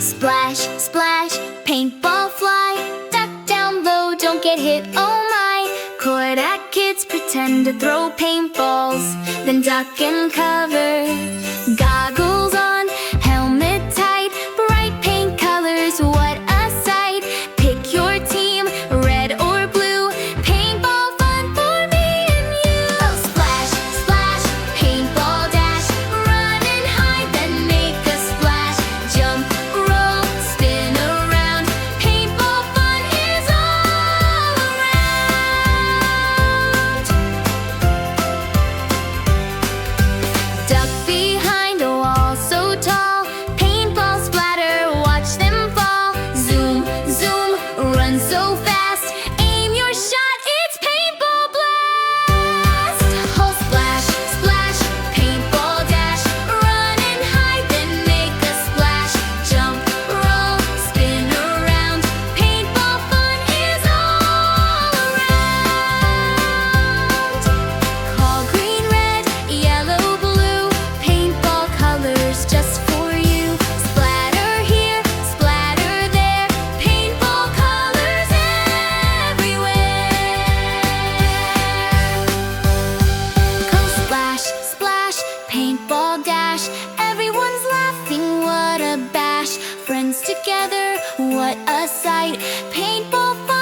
Splash, splash, paintball fly. Duck down low, don't get hit, oh my. Kodak kids pretend to throw paintballs, then duck and cover. Goggles on, helmet tight, bright paint colors, what a sight. Pick your team, red or blue, paintball fun for me and you. Oh, splash, splash, paintball dash. Run and hide, then make a splash. Jump, roll, spin around, paintball fun is all around. Duck behind a wall so tall, paintball splatter, watch them fall. Zoom, zoom, run so fast, aim your shot, it's paintball blast. Oh, splash, splash, paintball dash. Run and hide, then make a splash. Jump, roll, spin around, paintball fun is all around. Call green, red, yellow, blue, paintball colors just for you. Splatter here, splatter there, paintball colors everywhere. Go splash, splash, paintball dash. Everyone's laughing, what a bash. Friends together, what a sight. Paintball fun